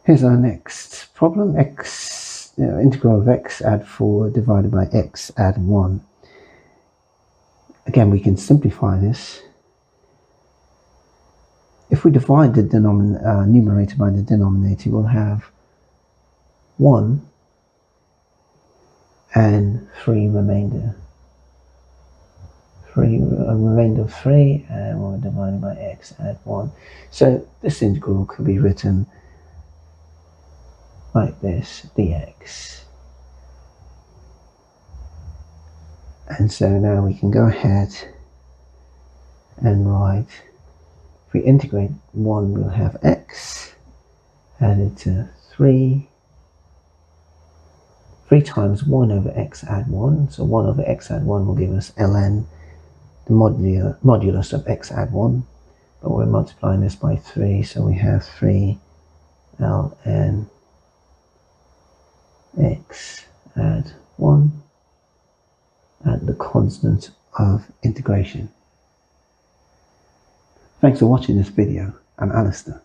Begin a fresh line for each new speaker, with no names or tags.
Here's our next problem. Integral of x add 4 divided by x add 1. Again, we can simplify this. If we divide the numerator by the denominator, we'll have 1 and 3 remainder. A remainder of 3, and we're divided by x add 1. So this integral could be written like this, dx. And so now we can go ahead and write, if we integrate 1, we'll have x added to 3 times 1 over x add 1. So 1 over x add 1 will give us ln, the modulus of x add 1. But we're multiplying this by 3, so we have 3 ln x add 1 and the constant of integration. Thanks for watching this video. I'm Alistair.